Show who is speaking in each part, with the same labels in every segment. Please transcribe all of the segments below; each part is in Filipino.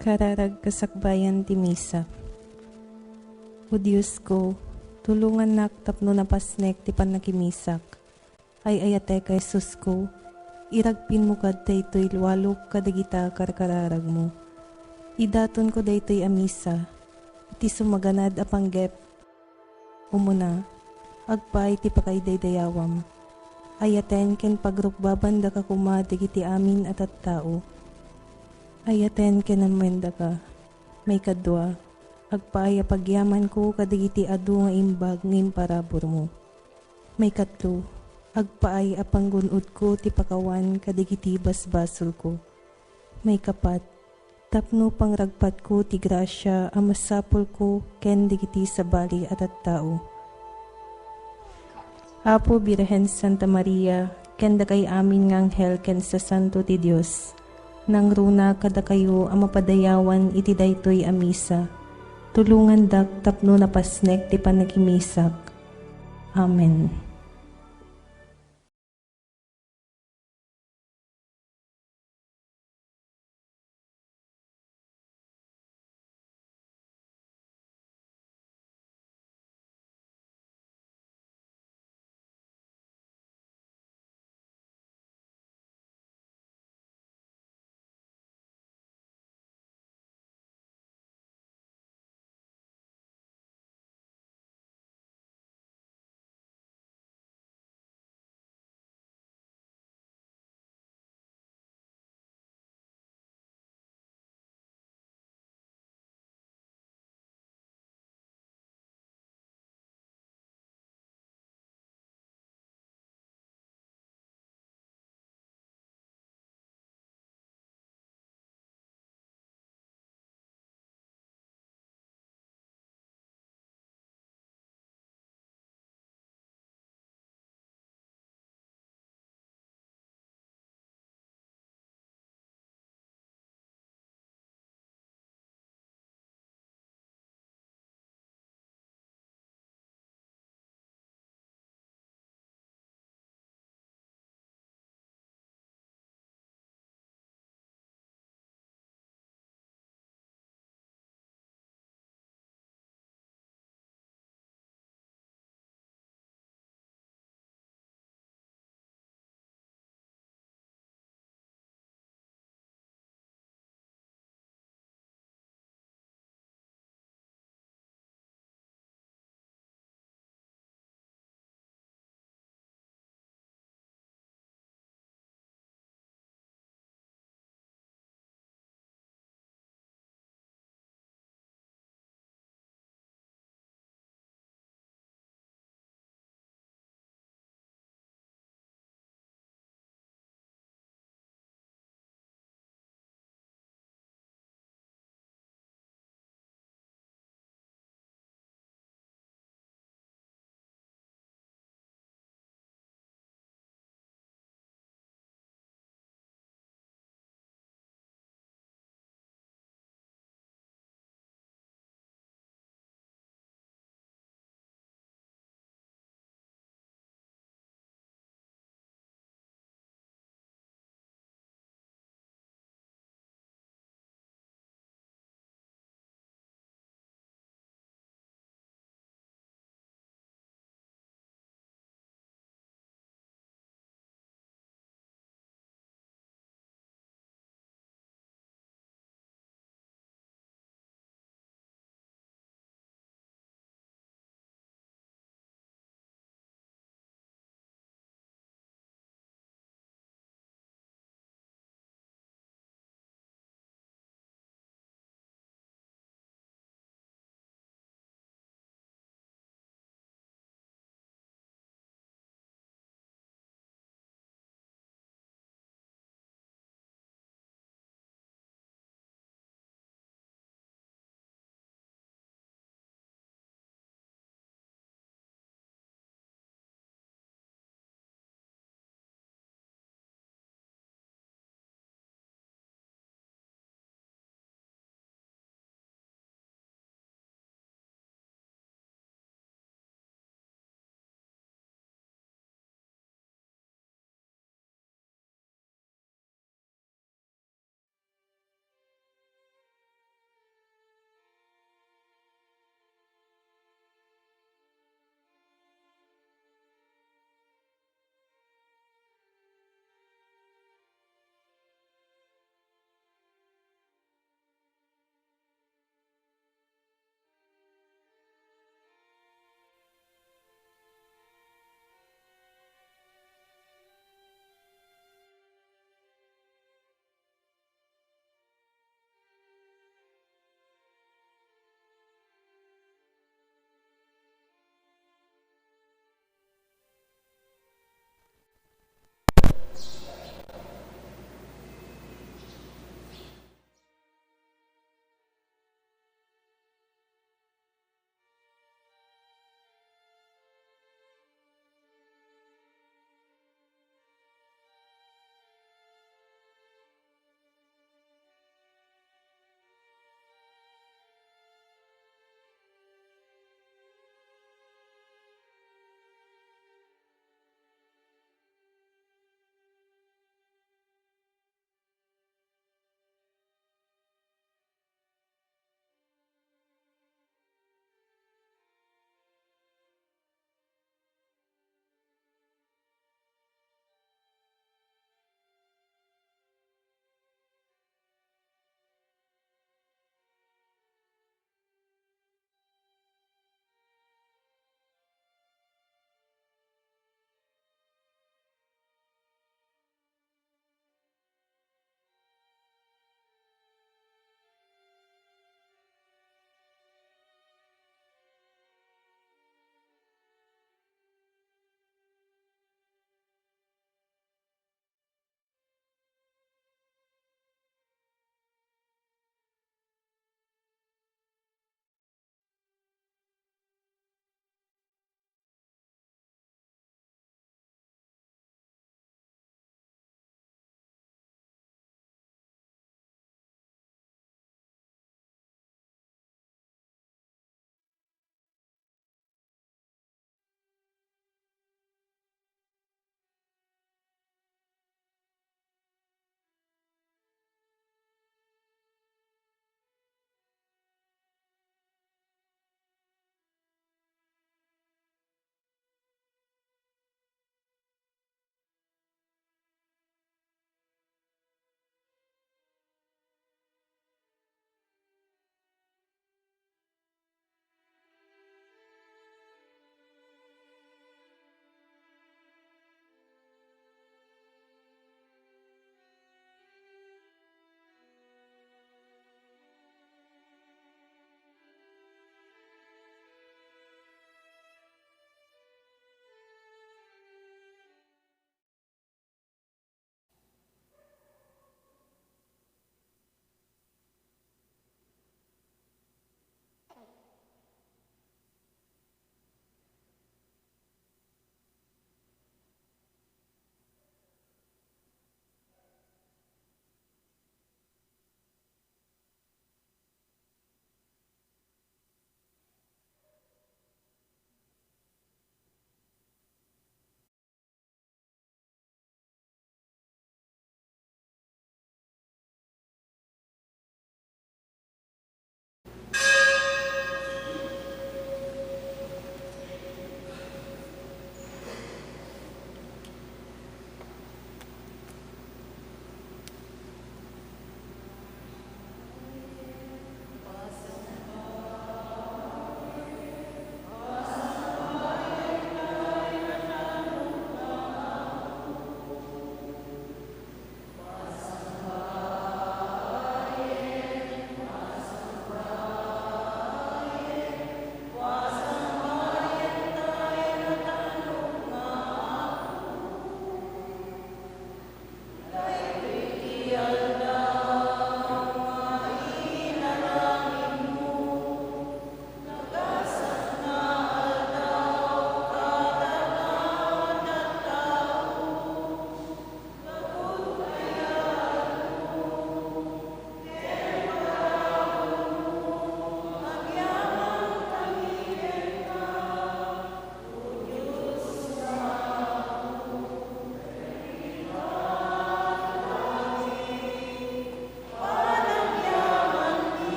Speaker 1: Kararag kasakbayan ti Misa. O Diyos ko, tulungan nak tapno napasnek ti panakimisak. Ay ayate ka Jesus ko, iragpin mo kad daytoy luwalok kadagita karkararag mo. Idaton ko daytoy amisa, iti sumaganad a panggep. Umuna, agpay ti pakaidaydayawam. Ayaten ken pagrukbaban da ka kuma digiti amin at tao. Ayaten ken amenda ka, may kadwa, agpaaya pagyaman ko kadigiti adu nga imbag ngim parabor mo. May katlo, agpaay apanggunod ko ti pakawan kadigiti basbasol ko. May kapat, tapno pangragpat ko ti grasya amasapol ko ken digiti sabali at tao. Apo Birhen Santa Maria, ken da kay amin nga anghel ken sa santo ti Dios. Nang runa kada kayo ang mapadayawan iti daytoy a misa. Tulungan dak tapno napasnek ti panagimisak. Amen.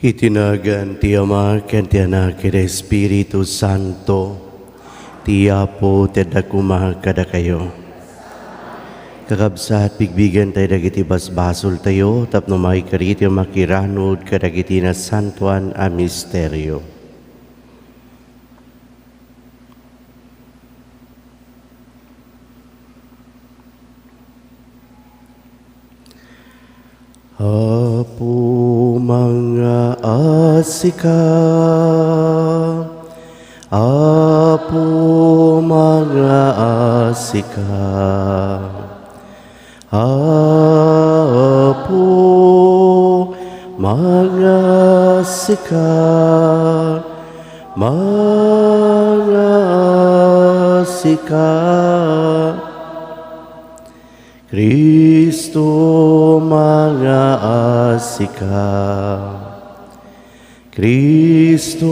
Speaker 2: Itinagan ti Ama ken ti Anak ken ti Espiritu Santo, ti Apo tedda kumaha kada kayo. Kakabsat bigbigan tayo dagiti basbasol tayo, tapno makikarit yung makiranod kadagiti na santuan a misteryo. Apo mga asika, Apo mga asika, Apo mga asika, mga asika, Kristo mga asika, Kristo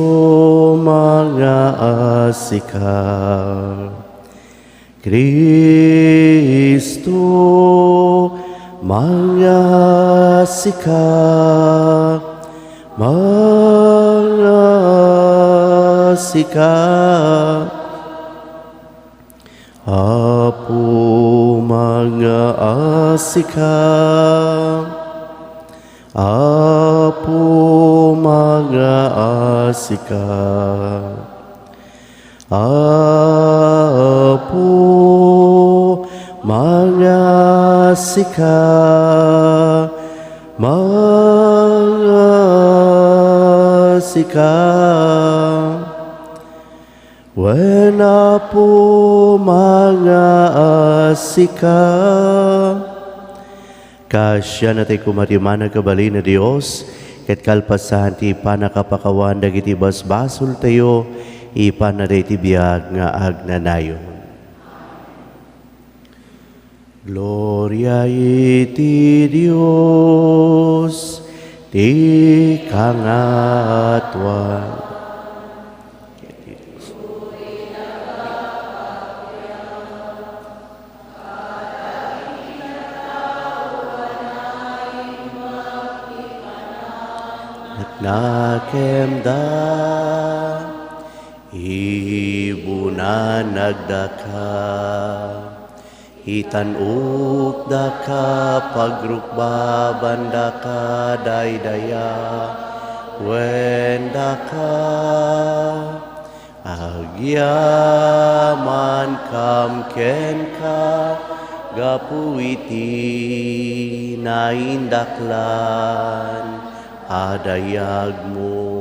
Speaker 2: mga asika, Kristo mga asika, mga asika, Apo mga asika, Apo mga asika, Apo mga asika, mga asika, wena po mga asika. Kasya na tayo kumatimana kabali na Diyos, ket kalpasan ti panakapakawan dagiti basbasol tayo, ipanaday ti biag nga agnanayon. Gloria iti Dios, ti kangatuan. Nakemda ibunan nagdaka, itanuk daka pagrukbaban daka daydaya, wendaka agyaman kamken ka gapuiti naindaklan adayag mo.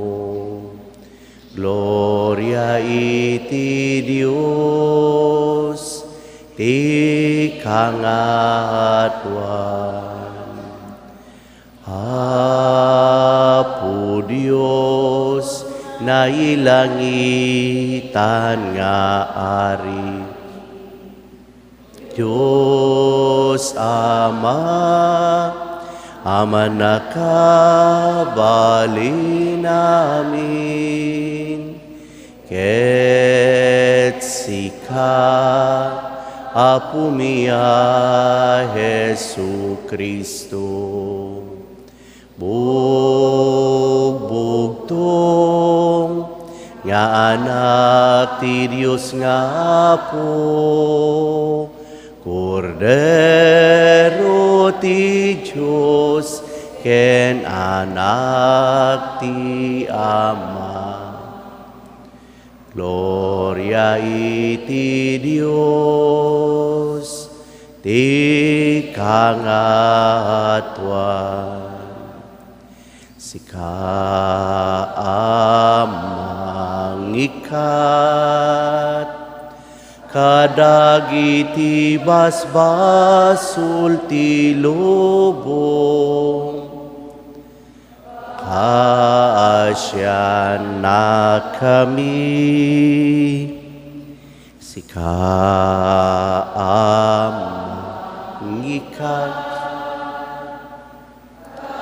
Speaker 2: Gloria iti Dios, ti kangatuan. Apo Dios, nailangitan nga ari. Diyos Ama, Ama nakabali namin, ket sika, Apo miya Jesu Kristo, bugbugtong nga anak ti Diyos nga Apo, Kordero ti Diyos, ken anak ti Ama. Gloria iti Dios, ti kangatuan. Sika amang ikat, kadagiti basbasul ti lubong, kaasyan na kami, sika amang ikat,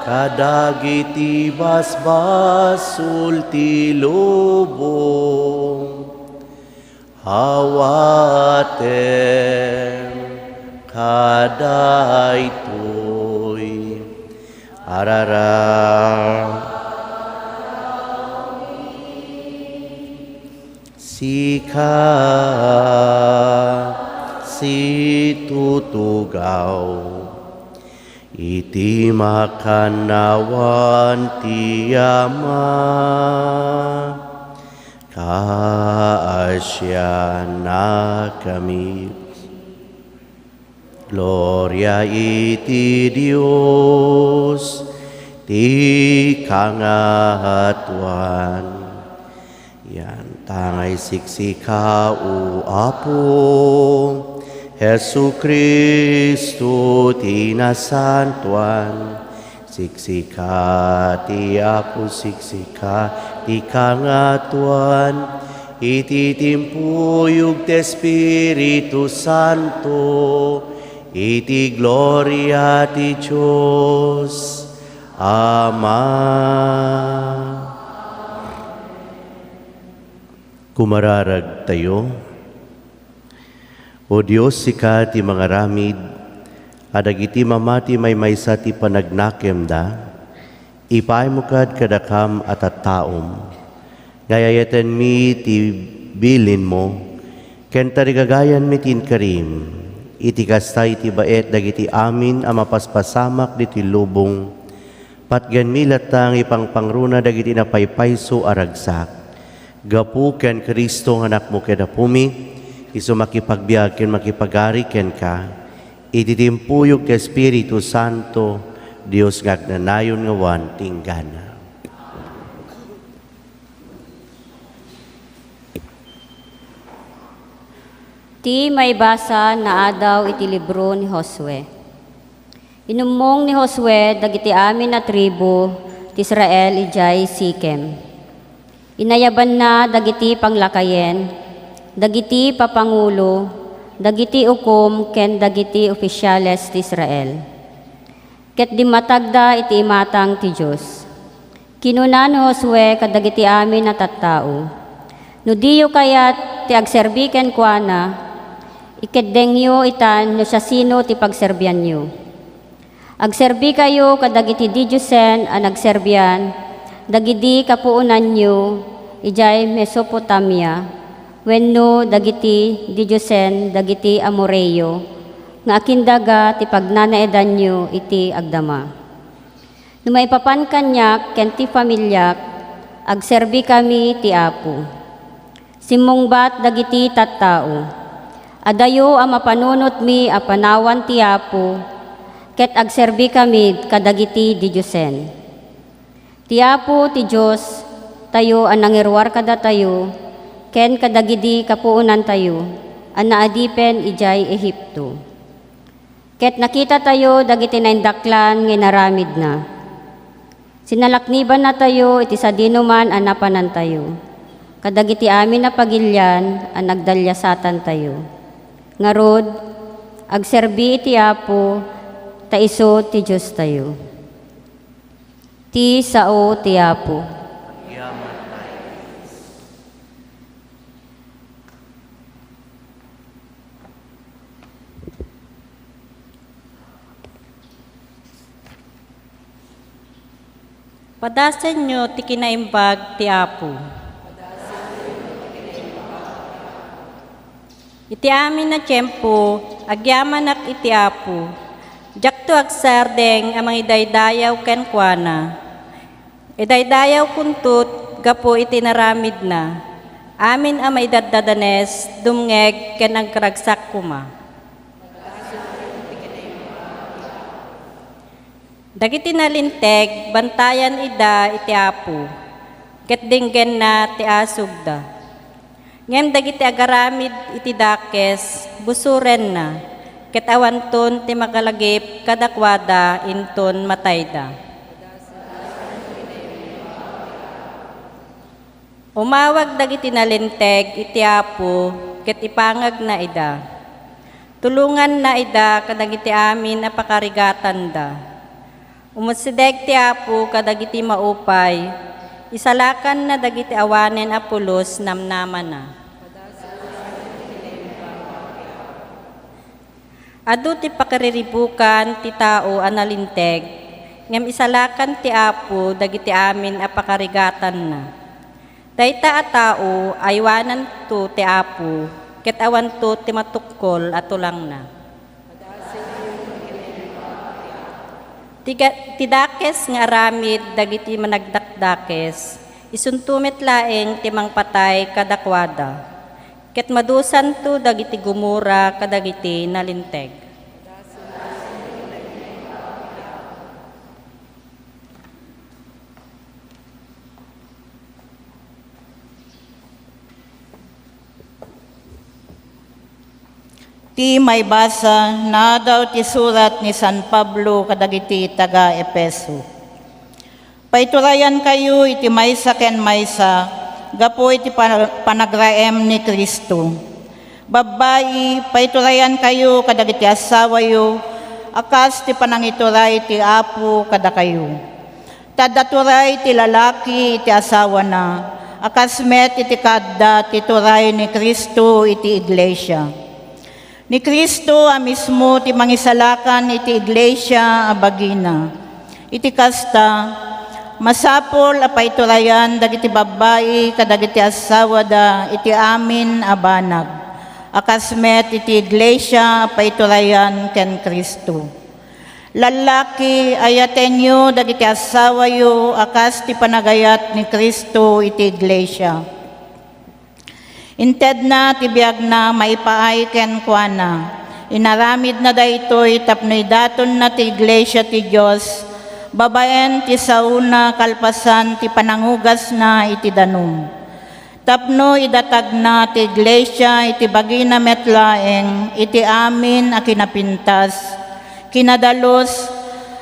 Speaker 2: kadagiti basbasul ti lubong, awaten kadaytoy arara Sika situtugaw, iti makanawan ti Ama, kaasya na kami. Gloria iti Dios, ti kangatuan. Yan tangay siksika u Apo, Jesu Kristo ti nasantuan. Siksika ti Apo, siksika ti kangatuan. Iti timpuyog ti Espiritu Santo, iti gloria ti Diyos Ama. Kumararag tayo. O Diyos, sika ti mga ramid, adag iti mamati may maysa ti panagnakem da, ipaay mo kad kadakam at taom, gayayatan mi ti bilin mo, ken tarigagayan mi tin karim, iti kastay ti baet dagiti amin a mapaspasamak diti lubong, patgan mi latang ipangpangruna dagiti napaypayso aragsak, gapu ken Kristo nga anak mo kedapumi, iso makipagbiag ken makipagari ken ka, ititimpuyog ti Espiritu Santo, Dios nga agnanayon nga wan tinggana.
Speaker 3: Ti may basa na adaw iti libro ni Josue. Inumong ni Josue dagiti amin na tribo ti Israel ijay Sikem. Inayaban na dagiti panglakayen, dagiti papangulo, dagiti ukom ken dagiti opisyales ti Israel. Ket di matagda iti imatang ti Diyos. Kinuna ni Josue kadagiti amin na tattao. No diyo kayat ti agserbiken kuana, ikeddengyo itan no siya sino ti pagserbian nyo. Agserbi kayo kadagiti Diyosen a nagserbian, dagiti kapuunan nyo, ijay Mesopotamia, wenno dagiti Diyosen, dagiti Amoreyo, nga akindaga ti pagnanaedan nyo iti agdama. No maipapan kanyak, ken ti pamilyak, agserbi kami ti Apo. Simungbat dagiti tattao, adayo ang mapanunot mi a panawan ti Apo, ket agserbi kami kadagiti Diyosen. Ti Apo ti Diyos, tayo ang nangirwar kada tayo, ken kadagidi kapuunan tayo, ang naadipen ijay Ehipto. Ket nakita tayo dagiti naindaklan nga naramid na. Sinalakniban na tayo iti sa dinuman ang napanan tayo. Kadagiti amin na pagilyan ang nagdalyasatan tayo. Ngarod, agserbi iti Apo, taiso ti Diyos tayo. Ti sao ti Apo.
Speaker 4: Padasan nyo ti kinaimbag ti Apo. Iti amin na tiyempo, agyamanak iti Apo. Jakto agsardeng amang idaydayaw ken kuana. Idaydayaw kuntut gapo iti naramid na. Amin amay daddadanes dumngeg ken agkaragsak kuma. Dagiti nalinteg bantayan ida iti Apo. Ket dinggen na ti asugda. Ngem dagiti agaramid iti dakes busuren na. Ket awanton ti magalagip kadakwada inton matayda. Umawag dagiti nalinteg iti Apo ket ipangag na ida. Tulungan na ida kadagiti amin a pakarigatan da. Umusideg ti Apo kadagiti maupay, isalakan na dagiti awanen a pulos namnaman na. Adu ti pakariribukan ti tao analinteg, ngem isalakan ti Apo dagiti amin a pakarigatan na. Dayta a tao aywanan to ti Apo, ket awan to ti matukol at tulang na. Tidakes nga aramid dagiti managdakdakes, isuntumit laeng timang patay kadakwada, ket madusan to dagiti gumura kadagiti nalinteg.
Speaker 5: Ti may basa na daw ti surat ni San Pablo kadagiti taga Epeso. Paiturayan kayo iti maysa ken maysa, gapo iti panagraem ni Kristo. Babayi, paiturayan kayo kadagiti asawayo, akas ti panangituray ti Apo kada kayo. Tadaturay ti lalaki iti asawa na, akas met iti kadda ti turay ni Kristo iti iglesia. Ni Kristo mismo ti mangisalakan iti iglesia a bagina. Iti kasta, masapol a paiturayan dagiti babayi kadagiti asawa da iti amin a banag. Akas met iti iglesia a paiturayan ken Kristo. Lalaki ayatenyo dagiti asawayo akas ti panagayat ni Kristo iti iglesia. Inted na tibiyag na maipaay ken kuana. Inaramid na daytoy tapnoy daton na ti iglesia ti Dios. Babaen ti sauna kalpasan ti panangugas na iti danum. Tapno idatag na ti iglesia iti bagina metlaeng iti amin a kinapintas. Kinadalos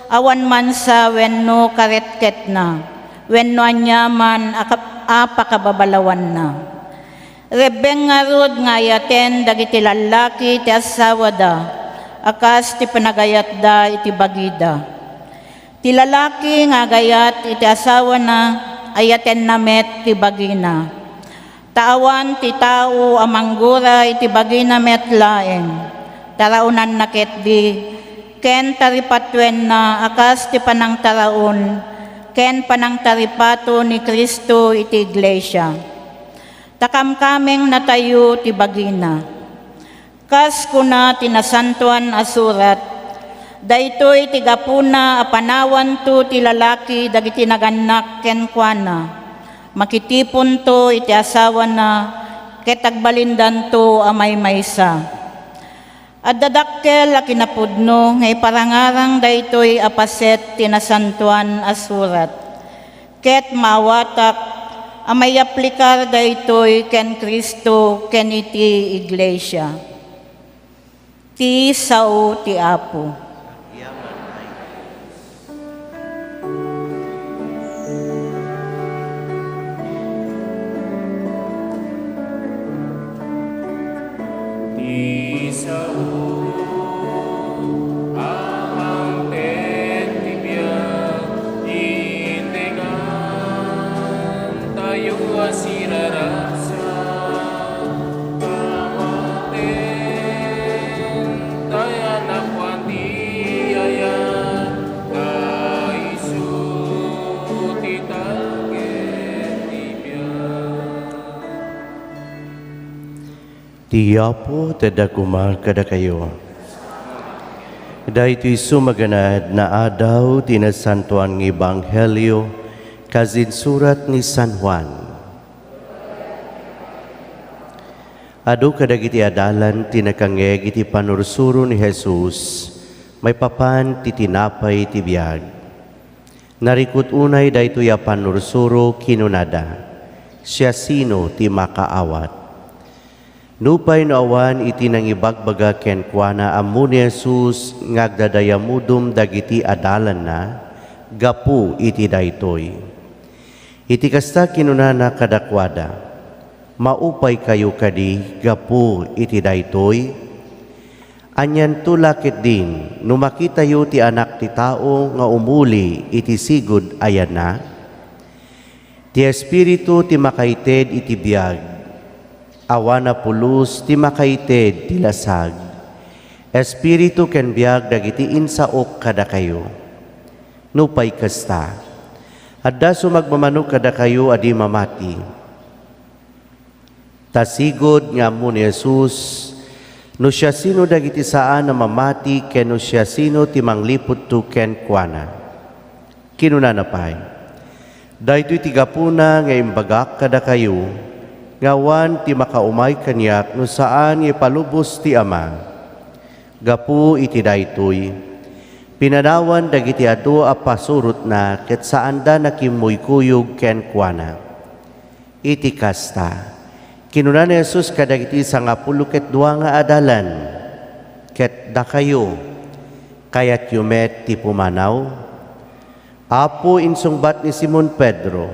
Speaker 5: awan man sa wenno karetket na. Wenno anyaman apakababalawan na. Rebeng nga rod nga yaten dagiti lalaki ti asawa da, akas ti panagayat da iti bagida. Ti lalaki nga gayat iti asawa na, ayaten namet ti bagina. Taawan ti tao amanggura iti bagina met laeng, taraunan na ket di, ken taripatwen na akas ti panang taraon, ken panang taripato ni Kristo iti iglesia. Takamkameng natayo ti bagina. Kas kuna tinasantuan asurat, daytoy ti gapuna apanawan to ti lalaki dagiti naganak ken kuana. Makitipon to iti asawa na ket agbalindan to amay maysa. Addadakkel a kinapudno nga iparangarang daytoy apaset tinasantuan asurat. Ket mawatak amay aplikar daytoy ken Kristo ken iti iglesia. Ti sao ti Apo.
Speaker 6: Ti sao amang tentibiyag itengan tayo asirarasa kamaten tayo nakwantiyaya taisu titagentibiyag.
Speaker 2: Tiya po tadakuma kada kayo. Dahito sumaganad na adaw tinasantuan ng Ebanghelyo kazin surat ni San Juan. Adu kadagiti adalan tinakangeg iti panursuro ni Jesus, may papan titinapay ti biag. Narikut unay dahito ya panursuro kinunada, siya sino ti makaawat. Nupay no awan iti nang ibagbaga ken kuana ammo ni Jesus ngagdadayamudom dagiti adalan na gapu iti daytoy. Iti kasta kinunana kadakwada, maupay kayo kadi gapu iti daytoy. Anyan tulakit din no makita yu ti anak ti tao nga umuli iti sigud ayan na. Ti espiritu ti makaited iti biag, awana pulos ti makaited ti lasag. Espiritu ken biag dagiti insaok kada kayo. Nupay kasta. Adda sumagmamano kada kayo adi mamati. Tasigod nga mo ni Jesus, no siya sino dagiti saan na mamati ken no siya sino ti manglipod to ken kuana. Kinunanapay. Daytoy ti gapuna nga imbagak kada kayo, ngawan ti makaumay kanyak no saan ipalubos ti Ama. Gapu iti daytoy. Pinanawan dagiti adu a pasurot na ket saan da nakimuykuyog ken kuana. Iti kasta. Kinuna ni Jesus kadagiti sangapulo ket dua nga adalan. Ket da kayo kayat yumet ti pumanaw. Apo insungbat ni Simon Pedro.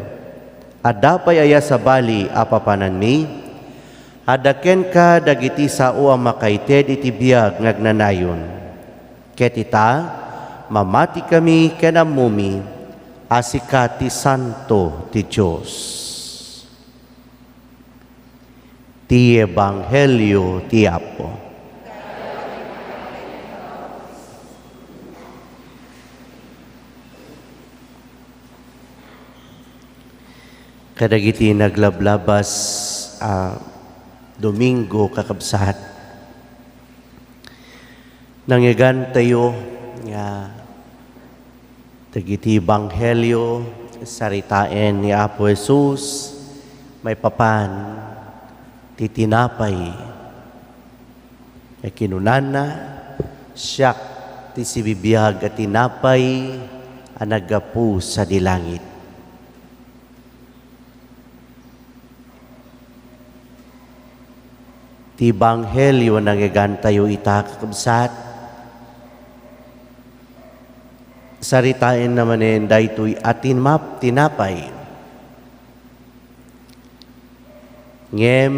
Speaker 2: Adapay aya sa bali apapanan mi. Adaken ka dagiti sao ang makaited iti biag ngagnanayon. Ket ita mamati kami kenamumi asika ti santo ti Diyos. Ti Ebanghelyo ti Apo. Kadagiti naglablabas Domingo kakabsat. Nangyagan tayo nga dagiti Ebanghelyo saritain ni Apo Jesus may papan titinapay kay kinunana siyak ti sibibiyag at tinapay ang naggapu sa dilangit. Ti Ebanghelyo nangyagan tayo ita kakabsat. Saritain naman daytoy atin map tinapay. Ngem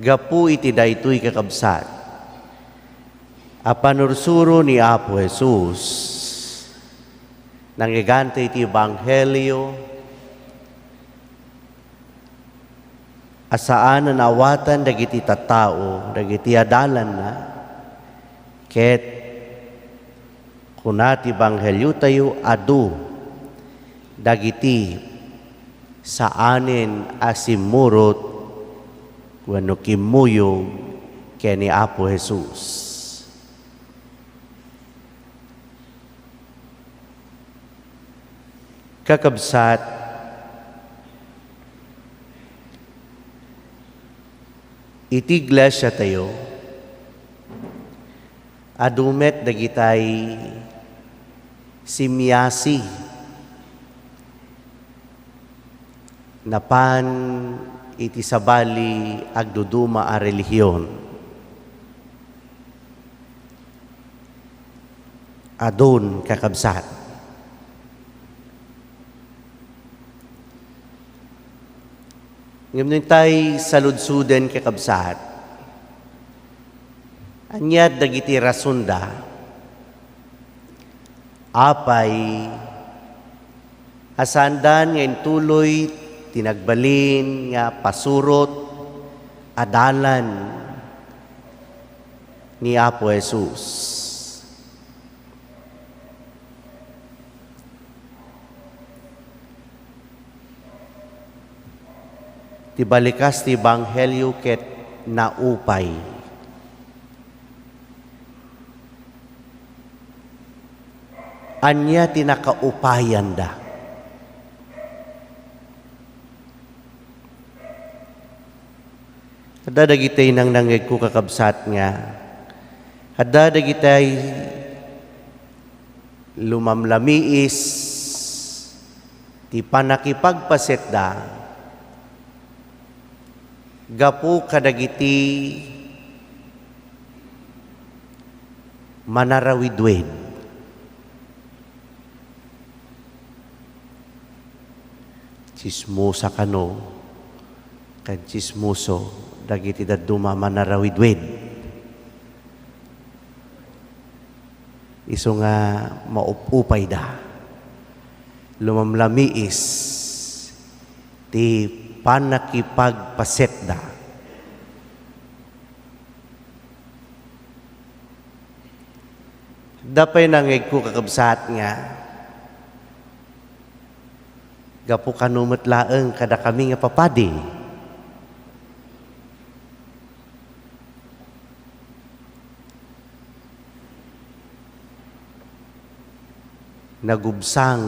Speaker 2: gapu iti daytoy kakabsat. Apanursuro ni Apo Jesus. Nangyagante iti Ebanghelyo. Asaan na nawatan dagiti tattao, dagiti adalan na. Ket kunati Ebanghelyo tayo adu dagiti saanen asimurot wenno kimuyog ken ni Apo Jesus. Kakabsat, iti iglesia tayo adumet dagitay simyasi napan iti sabali agduduma a relihiyon. Adun kakabsat. Ngayon tay saludsuden kakabsat. Anyad dagiti rasunda apay asandan nga intuloy tinagbalin nga pasurot adalan ni Apo Jesus. Ti balikas ti Ebanghelyo ket naupay. Anya tinakaupayan da. Kada dagitay nang nangeg ko kakabsat nga. Kada dagitay lumamlamiis ti panakipagpaset da. Gapu kadagiti manarawidwed. Chismosa kano, kan chismoso, dagiti daduma manarawidwed. Iso nga maupupay da. Lumamlamiis ti panakipagpaset da. Dapay nangeg ko kakabsat nga gapu kanumet laeng kada kami nga papadi. nagubsang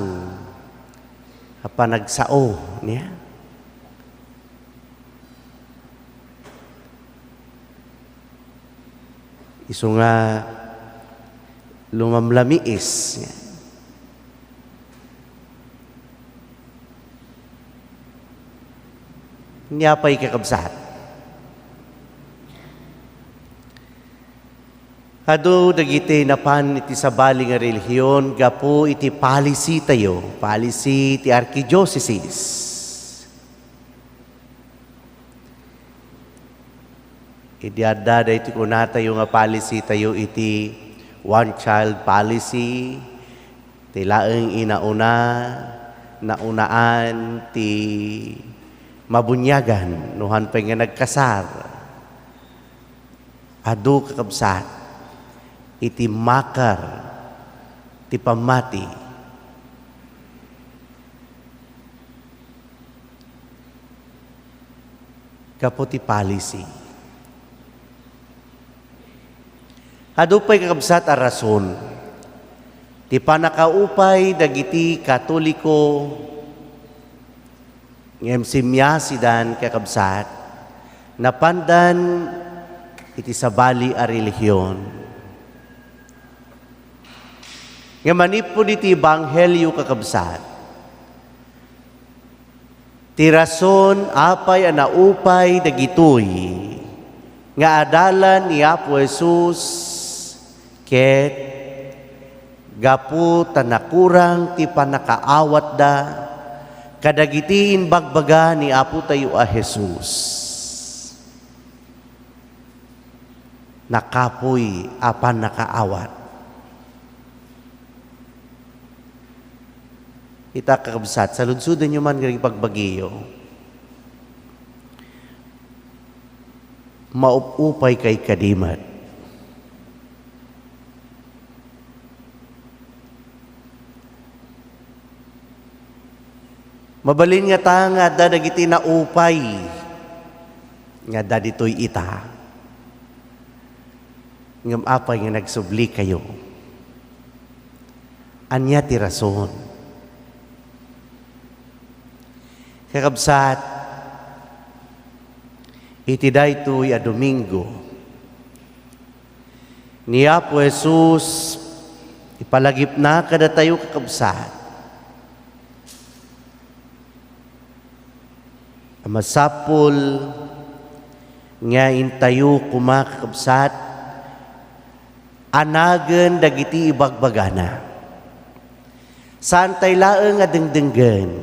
Speaker 2: panagsao niya. Isu nga lumamlamiis niya. Niya pa'y kakabsat. Ado dagiti napan iti sabali nga relihiyon, gapo iti policy tayo, policy ti Archdiocese. Idiada da iti kunata yung policy tayo iti one child policy, ti laeng inauna, naunaan ti mabunyagan, nuhan pa nga nagkasar. Ado kakabsat, iti makar, ti pamati. Kapo ti policy. Ado pa'y kakabsat a rason, ti panakaupay dagiti Katoliko ngem simyasidan kakabsat, napandan iti sabali a relihiyon. Nga manipod iti Ebanghelyo kakabsat, ti rason apay a naupay dagitoy, nga adalan ni Apo Jesus, ket gapu tanakurang ti panakaawat da kadagiti inbagbaga ni Apo tayo a Jesus. Nakapoy apan nakaawat. Ita kakabsat, sa lunsudan nyo man ng pagbagiyo, maupupay kay kadimat. Mabalin nga ta nga dadagiti na upay nga daditoy ita. Ngam apay nga nagsubli kayo. Anya ti rason. Kakabsat, iti daytoy a Domingo, ni Apo Jesus ipalagip na kada tayo kakabsat. Masapul nga intayo kumakabsat anagen dagiti ibagbagana. Saan tay laeng nga dengdenggen,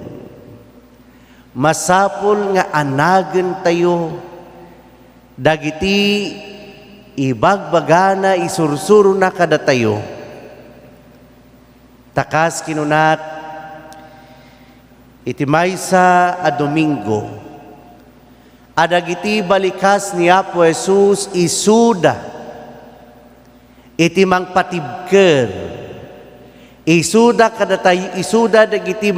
Speaker 2: masapul nga anagen tayo dagiti ibagbagana isursuro na kada tayo. Takas kinunat iti maysa a Domingo, adagiti balikas ni Apo Jesus isuda iti mangpatibker, isuda kada tayo, isuda dagiti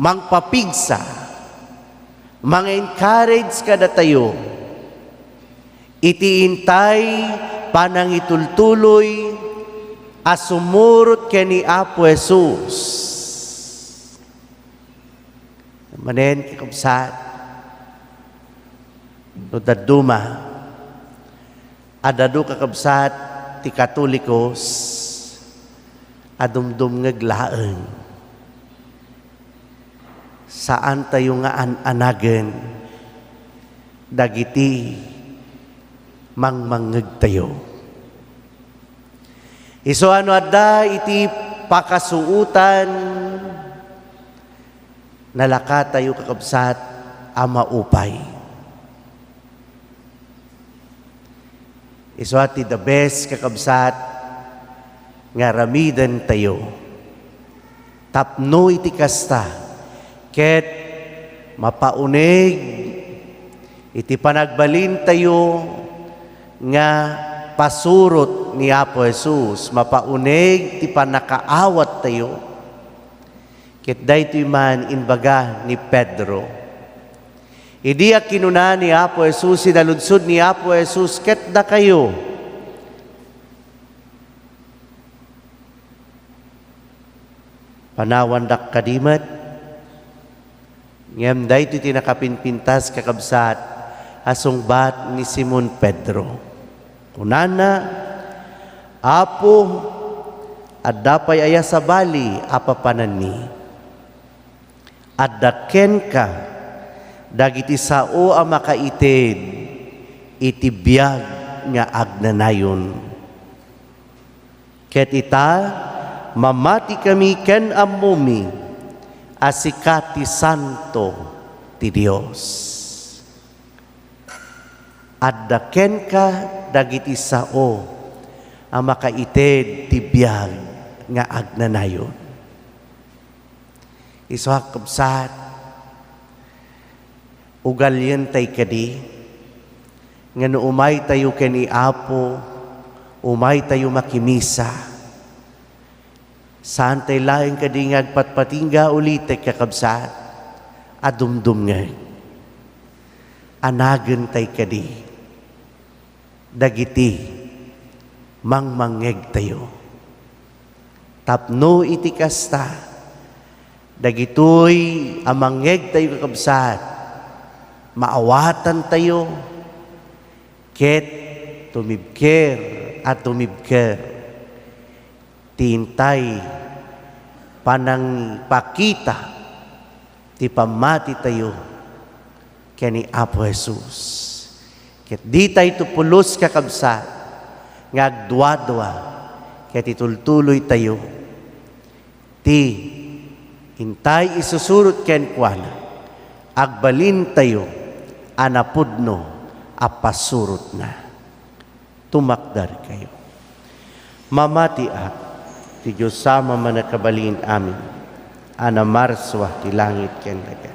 Speaker 2: mangpapigsa, mang-encourage kada tayo, iti intay panangitultuloy asumurot kani Apo Jesus. Manen kakabsat, no daduma, adado kakabsat ti Katolikos, adumdum ngaglaeng, saan tayo nga anagen, dagiti mangmangeg tayo. Iso ano adda iti pakasuutan, nalaka tayo kakabsat ama upay. Iswati the best kakabsat nga ramidan tayo. Tapno iti kasta ket mapaunig iti panagbalin tayo nga pasurot ni Apo Jesus, mapaunig ti panakaawat tayo. Ket daytoy man inbaga ni Pedro. Idiak kinuna ni Apo Jesus, sinaludsod ni Apo Jesus, ket da kayo. panawandak kadimat, ngem dayto tinakapinpintas kakabsat asungbat ni Simon Pedro. Kunana, Apo, adapay aya sa bali, apapanan ni. Addaken ka, dagiti sao ang makaited, itibiyag nga agnanayon. Ket ita, mamati kami ken amumi, asikati santo ti Dios. Addaken ka, dagiti sao ang makaited, tibiyag nga agnanayon. Iso kabsat, ugalyan tay kadi, nga no umay tayo kani Apo, umay tayo makimisa. Saan tayo laing kadi nga agpatpatingga ulit ay kakabsat, adumdum nga. Anagan tay kadi, dagiti, mangmangeg tayo. Tapno iti kasta, dagitoy amangeg tayo kakabsat, maawatan tayo, ket tumibker at tumibker, tintay, panang pakita, ti pamati tayo, kani Apo Jesus. Ket di tayo tupulos kakabsat, ngagdwa-dwa, ket itultuloy tayo, ti hintay isusurot ken kuana, agbalin tayo, anapudno, apasurot na. Tumakdar kayo. Mamati ti Diyos sama manakabalin amin, anamarswa ti langit ken daga.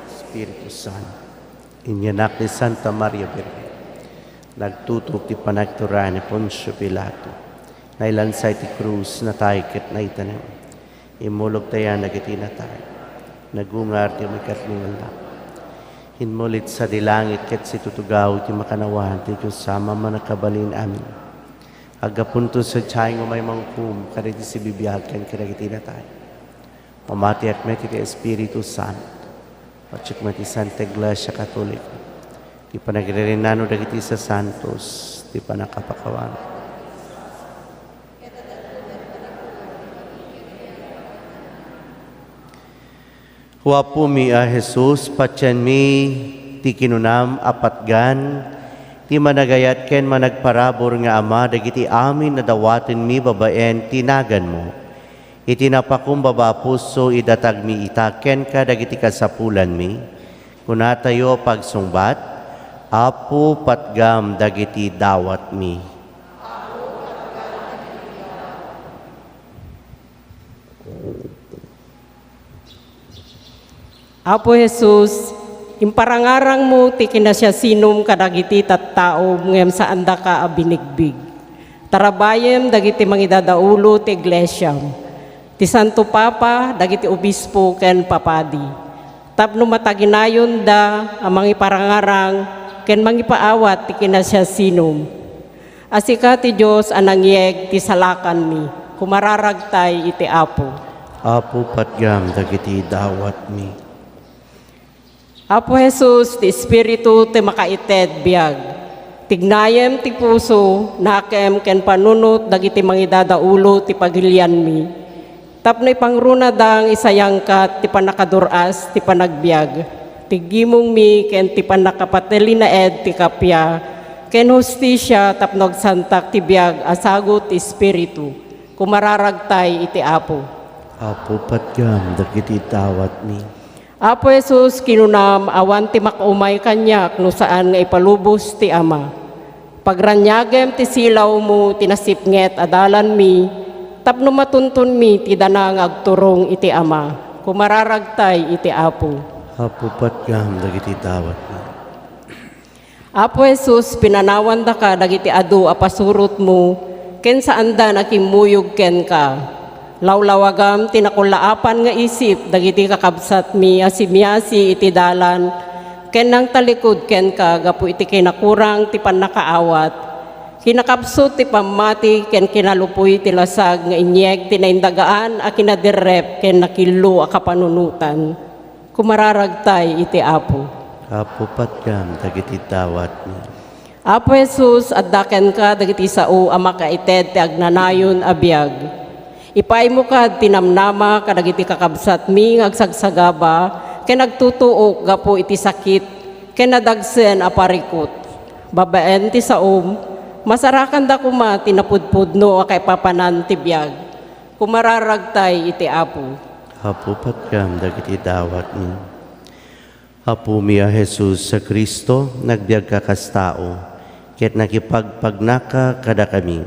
Speaker 2: Espiritu Santo, inyanak ni Santa Maria Virgen, nagtutok ti panagturan ni Poncio Pilato, nailansay ti krus na tayo ket na itanem, imulog tayo nagiti na tayo, nagungar ti mikatlingal na, hinmulit sa dilangit ket si tutugaw ti makanawan ti Diyos sama manakabalin amin, agapunto sa tiyay ng may mangkum, kariti si bibiyag ken kiragiti na tayo, pamati at meti ti Espiritu Santo, patsik meti Santa Iglesia Katolika, ti panagrenano dagiti sa santos, ti panakapakawan. Huwapo mi a Jesus, patyan mi, ti kinunam apatgan, ti managayat ken managparabor nga Ama, dagiti amin na dawatin mi babaen, tinagan mo. Iti napakumbaba puso, idatag mi itaken ka, dagiti kasapulan mi. Kuna tayo pagsungbat, Apo patgam dagiti dawat mi.
Speaker 7: Apo Jesus, imparangarang mo ti kinasyasinum kadagiti tattao ngem saan da ka abinigbig. Tarabayem dagiti mangidadaulo ti iglesia. Ti Santo Papa dagiti obispo ken papadi. Tapno mataginayon da amang iparangarang ken mangipaawat ti kinasyasinum. Asika ti Dios anangyeg ti salakan mi. Kumararagtay iti Apo.
Speaker 2: Apo patgam dagiti dawat mi.
Speaker 7: Apo Jesus, ti Espiritu ti makaited biyag. Tignayem ti puso, nakem ken panunot dagiti mangidadaulo ti pagilian mi. Tapnoy pangruna dang isayangkat ti panakaduras ti panagbiag. Tigimong mi ken ti panakapatelinaed ti kapya. Ken hustisya tapnog santak ti biag asagot ti Espiritu. Kumararagtay iti Apo.
Speaker 2: Apo patgam dagiti dawat mi.
Speaker 7: Apo Jesus, kinunam awan ti makumay kanyak no saan nga ipalubos ti Ama. Pagranyagem ti silaw mo tinasipnget adalan mi, tapno matuntun mi ti danang agturong iti Ama. Kumararagtay iti Apo.
Speaker 2: Apo patgam dagiti dawat mi.
Speaker 7: Apo Jesus, pinanawan da ka dagiti adu apasurot mo, ken saan da nakimuyog ken ka. Lawlawagam tinakulaapan nga isip dagiti kakabsat mi asimyasi iti dalan ken nang talikod ken ka gapu iti kinakurang ti pannakaawat, kinakapsot ti pamati ken kinalupoy ti lasag nga inyeg ti naindagaan a kinadirrep ken nakillo a kapanunutan. Kumararagtay iti Apo.
Speaker 2: Apo patgam dagiti dawat mi.
Speaker 7: Apo Jesus, addaken ka dagiti sao a makaited ti agnanayon a biag. Ipay mo ka tinamnama kadagiti kakabsat mi nga agsagsagaba ken nagtutuok gapo iti sakit ken nadagsen a parikot. Babaen ti saom, masarakan da kuma tinapudpudno a kay papanan ti biag. Kumararagtay iti Apo.
Speaker 2: Apo patgam dagiti dawat mi. Apo mi a Jesus sa Kristo, nagbiag ka kas tao, ket nakipagpagnaka kada kami.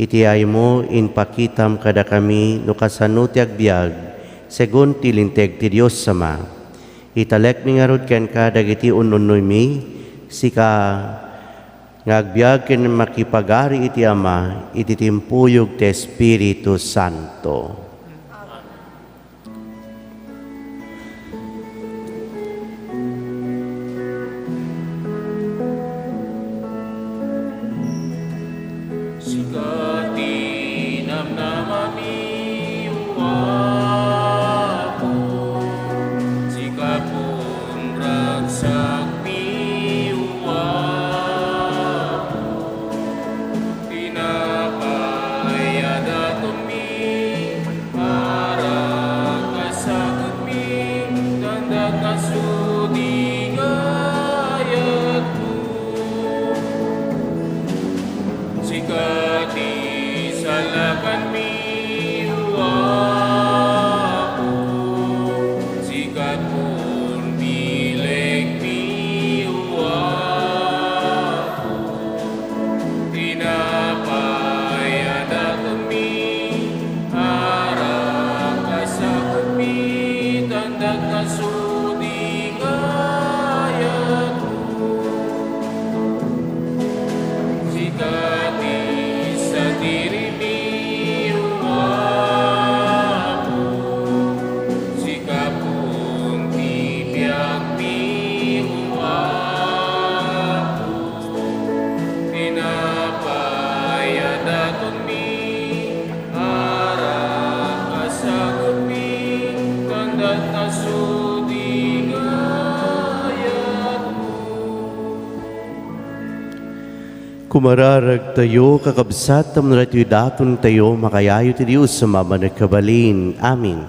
Speaker 2: Iti ay mo inpakitam kada kami no kasano ti agbiag, segun ti linteg ti Dios sama. Italek mi ngarud ken ka dagiti ununoy mi, sika nga agbiag ken makipagari iti Ama, iti timpuyog ti Espiritu Santo. Kumararag tayo, kakabsat, tamnat yu daton tayo, makayayo ti Diyos sa mama nagkabalin. Amin.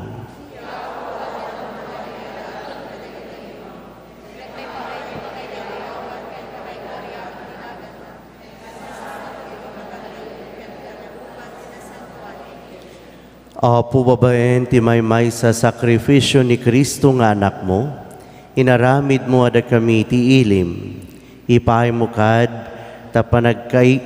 Speaker 2: Apo babaen, ti maymay sa sakripisyo ni Kristo nga anak mo, inaramid mo ada kami ti ilim, ipay mo kad,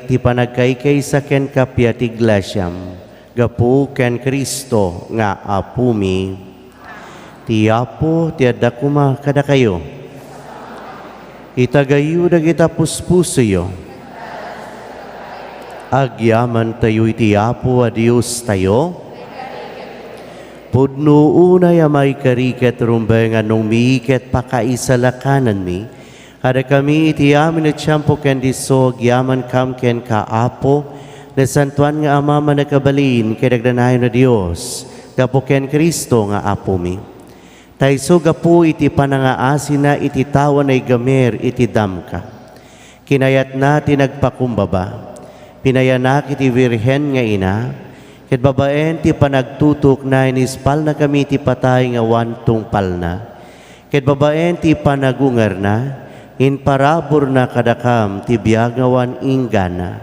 Speaker 2: ti panagkaykay sa ken kapya ti glasyam, gapu ken Kristo nga apumi. Ti Apo, ti adda kuma kada kayo. Itagayo dagita puspusoyo. Agyaman tayo iti Apo a Dios tayo. Pudno unay amay kariket rumbay nga nung miiket pakaisalakanan mi, ada kami iti amin at siyampo ken diso gyaman kam ken kaapo na santuan nga ama manakabalin kedagdanayon na Dios gapo ken Kristo nga apo mi. Tayso gapo iti panangaasin na iti tawan ay gamer iti damka. Kinayat na tinagpakumbaba. Pinayanak iti virhen nga ina. Ket babaen ti panagtutok na inispal na kami ti patay nga wantong palna. Ket babaen ti panagungar na in parabor na kadakam ti biagawan ingana.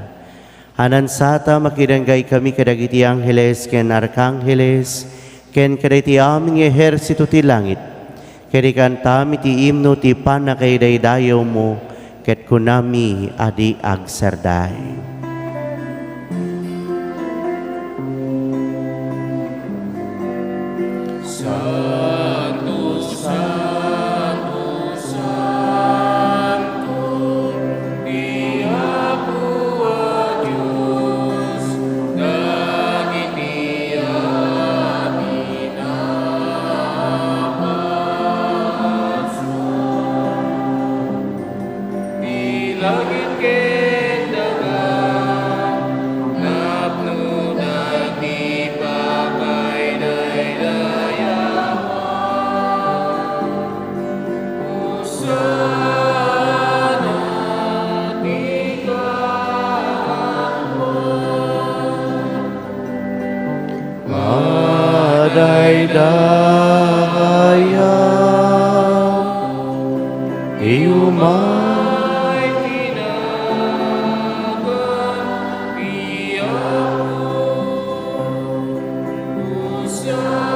Speaker 2: Anansata makidanggay kami kadagiti angheles ken arkangheles ken kadagiti aming ehersito ti langit. Kedikan tami ti imno ti panakaydaydayaw mo ket kunami adi agserday.
Speaker 6: dagit kendaga, napno dagdi pakay daydayawan. Usana di
Speaker 2: Madaydayaw Iumay
Speaker 6: tinagan iyaw. Usana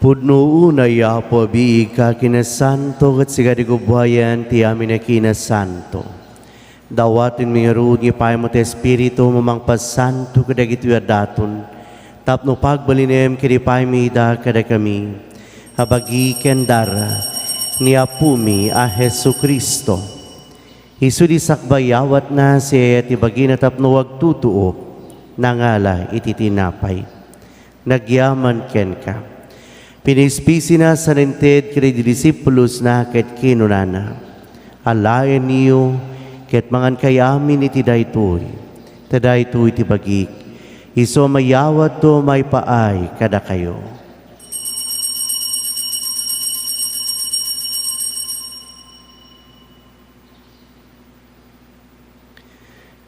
Speaker 2: Pudno na yapo biig ka kinasanto kat siga di gubuhayan ti amin na kinasanto. Dawatin mi nga rood nga pahay mo ti Espiritu mamang pasanto kada gitu daton. Tapno pagbalinem kadi pahay mi ida kada kami. Habagi kendara ni apumi a Hesu Kristo. Isu di sakbayawat na siya ti bagi na tapno wag tutuo. Nangala iti tinapay. Nagyaman ken ka. Pinispisi na sa rented kaya disipulos na ket kinunana. Alayan niyo ket mangan kayamin iti daytoy. Tadaytoy iti bagik. Iso mayawat to may paay kada kayo.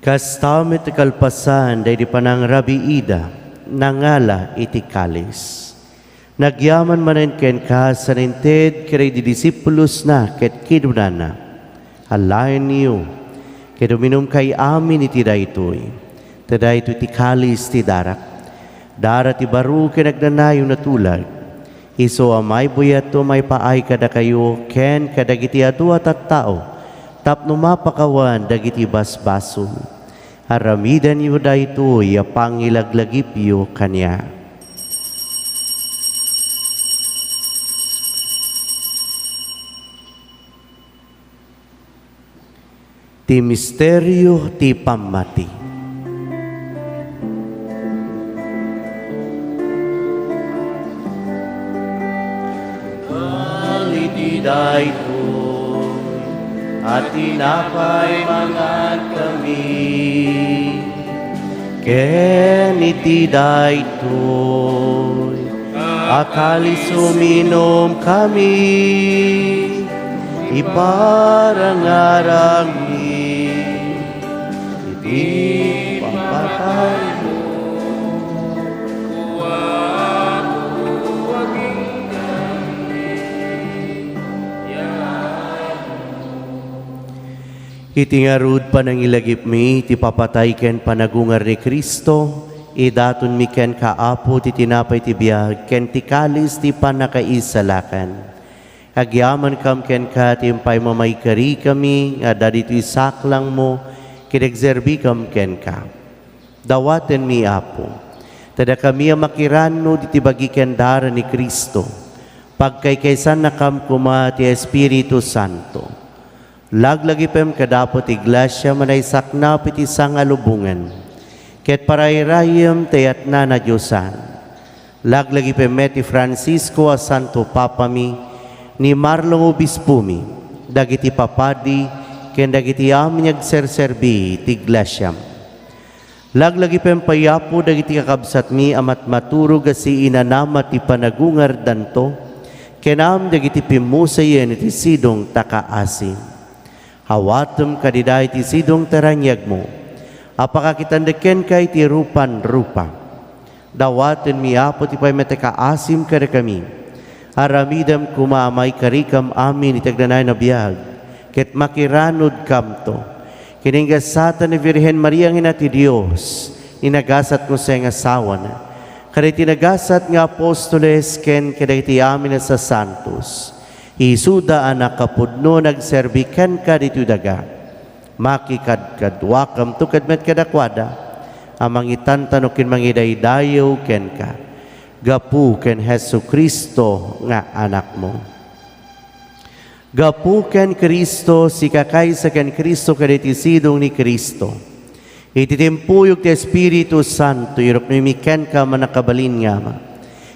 Speaker 2: Kastamit kalpasan day di panang Rabi Ida nangala iti kalis. Nagyaman manen ken ka sa rented kaya di disipulos na ket kinunana. Alayan niyo ket uminom kay amin iti daytoy. Tadaytoy ti kalis ti darak. Dara ti baro ken nagnanayo na tulag. Iso amay buyat to may paay kada kayo ken kadagiti adu at tao. Tapno mapakawan dagiti basbaso. Aramidan niyo daytoy a pangilaglagipyo kanya. Ti misteryo ti pamati. Aliti daytoy at tinapay mangan kami. Ken iti daytoy akali suminom kami. Iparangarang iti papatay mo. Iti nga rod pa nang ilagip mi, ti papatay ken panagungar ni Kristo, idaton mi ken kaapo ti tinapay ti biyag, ken ti kalis ti panakaisalakan. Agyaman kam ken ka timpay mamaykari kami, nga dito isaklang mo, kinegzerbi kam ken ka. Dawaten mi apo, tada kami ang makirano diti bagi kendara ni Kristo, pagkaykaysan na kam kuma ti Espiritu Santo. Laglagi pem kadapot iglesia manay saknap iti sangalubungan, ket parayrayem tayat na Diyosan. Laglagi pem ti Francisco a Santo Papa mi, ni Marlong Obispo mi, dagiti papadi, ken dagiti amin agserserbi ti iglesia. Laglagi pem payapo dagiti kakabsat mi amat maturog asi inanamat ti panagungar danto, ken am dagiti pimusayen iti sidong takaasin. Hawatem kadiday ti sidong taranyag mo, apakakitandeken kay ti rupan-rupa. Dawaten mi apo ti pay metekaasim kada kami, aramidam kumamay karikam amin itagnanay na biyag, ket makiranod kamto. Kininggasatan ni Virhen Maria nga ti Dios, inagasat mo sa nga asawa na. Kaya tinagasat nga apostoles ken kadagiti amin sa santos. Isuda anak kapudno nagserbikan ka dito daga. Makikadkadwakam tukad met kadakwada. Amang itantanokin mangidaydayo ken ka. Gapu ken Hesu Kristo nga anak mo. Gapu ken Kristo si kakay sa ken Kristo kaditi sidong ni Kristo. Ititimpuyog ti Espiritu Santo, irok no imiken ka manakabalin nga ma.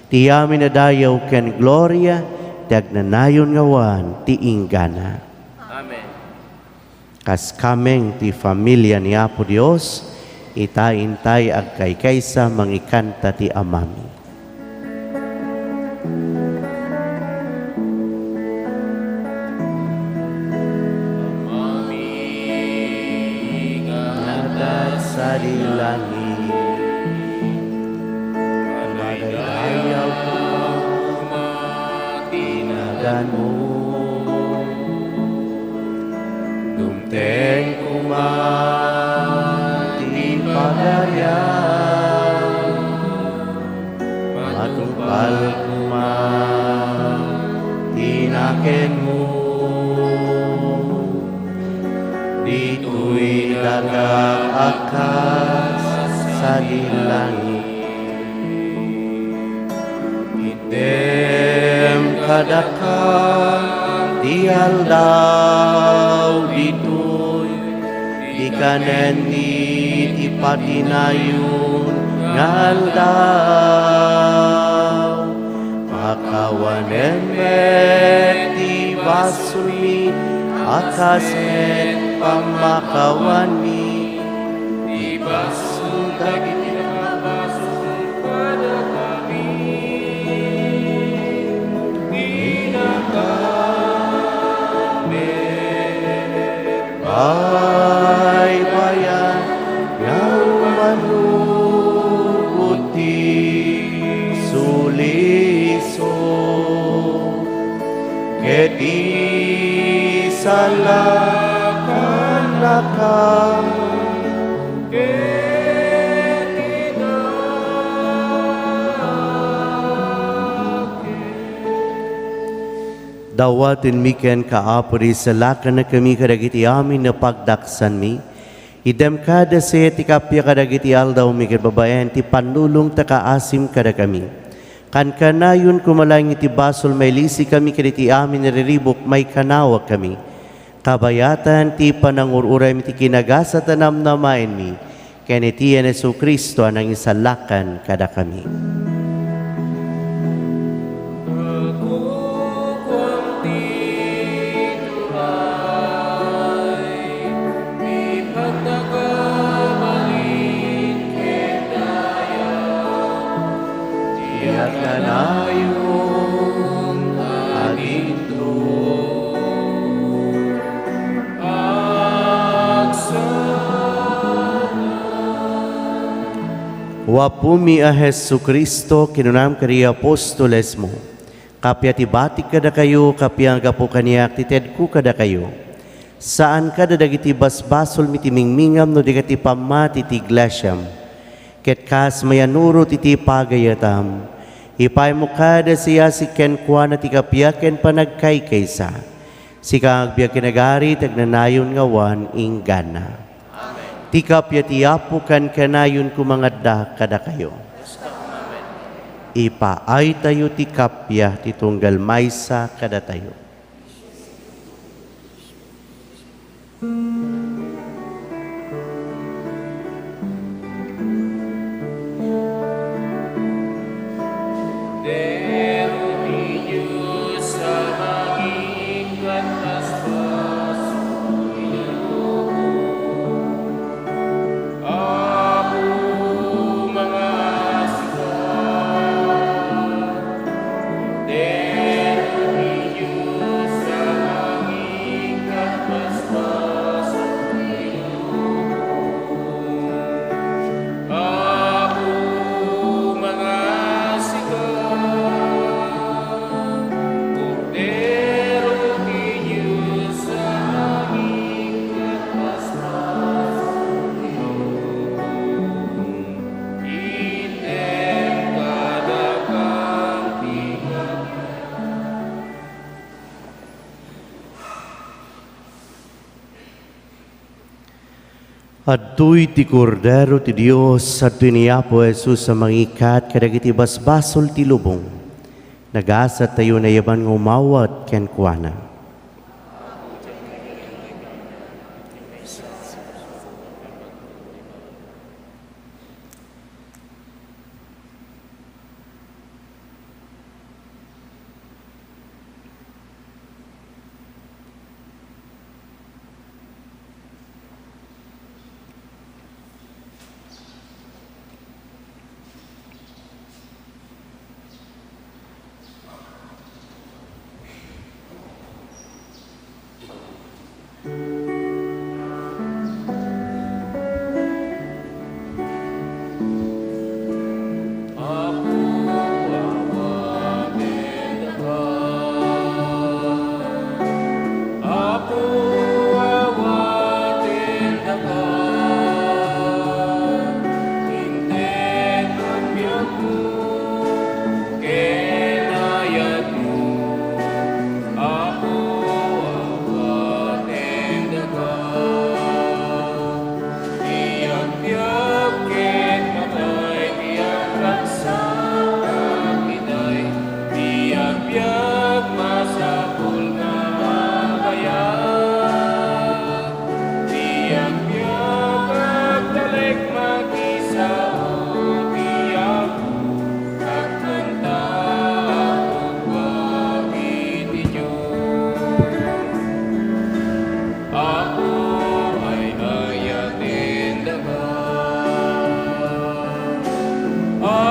Speaker 2: Ti amin na dayaw ken gloria, ti agnanayon ngawan, ti inggana.
Speaker 6: Amen.
Speaker 2: Kas kameng ti familia ni Apo Dios, itaintay agkaykaysa mangikanta ti amami. Sa dilangit, madadayaw ko tinagan mo, dumteng kumati pagarian, matupal tinaken mo, dito'y nag-aakas sa dilangit. Item kadaka di aldaw dito'y di kanen di patinayon nga aldaw. Makawanen met di basumi akas met pamakawan mi di basun dagiti nakabasun pada kami dinakame ay bayan yang manuguti suliso keti salakan lakang dawatin miken kaapuri salakan na kami kadagiti amin na pagdaksan mi. Idem kada se ti kapya kadagiti aldaw mi babaen ti panulong takaasim kada kami. Kan kanayon kumalang iti basol may lisi kami kaditi amin nariribok may kanawag kami. Kabayatan ti panangururay mi ti kinagasa tanam namain mi. Keniti yan Yesu Kristo anang isalakan kada kami. Wapumi a Jesu Kristo, kinunam kari apostoles mo. Kapya ti batik kada kayo, kapya nga po kaniyak, tited ku kada kayo. Saan kada dagiti basbasol mitimingmingam no digati pamati ti iglesyam. Ket kas mayanuro titi pagayatam. Ipay mo kada siya si kenkwa na ti kapya ken panagkaykaysa. Si kagbiya kinagari tagnanayon ngawan inggana. Ti kapya ti apo kan kanayon kumangadda kada kayo. Ipaay tayo ti kapya ti tunggal maysa kada tayo. Adtoy ti Kordero ti Dios at tiniyapo Jesus sa mangikat kadagiti basbasol ti lubong. Nagasat tayo na yaban ngumawat ken kuana.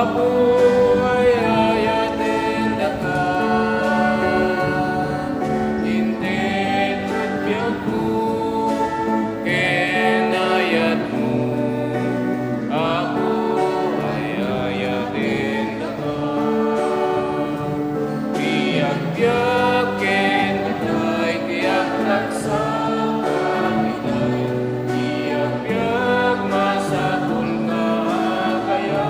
Speaker 6: Apo ay ayatin dakan, intet at biyaku, kenayat mo. Apo ay ayatin dakan, biyak-biyak kenatay, tiyak raksa kamiday, biyak-biyak masapul nga kaya.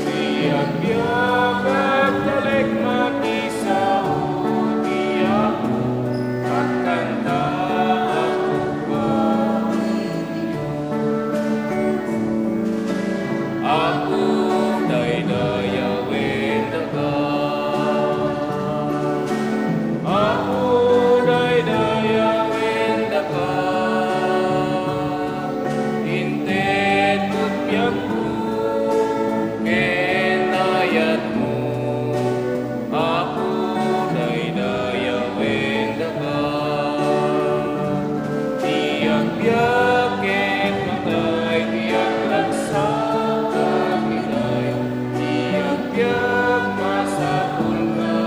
Speaker 6: Biyak-biyak at talik makisaw, tiyak at kanta ako pa. Ako daydayawin dakan, ako daydayawin dakan, intet at biyak ko, kenayat mo. Ako daydayawin dakan, tiyak-tiyak ket matay, tiyak raksa kamiday, tiyak-tiyak masapul nga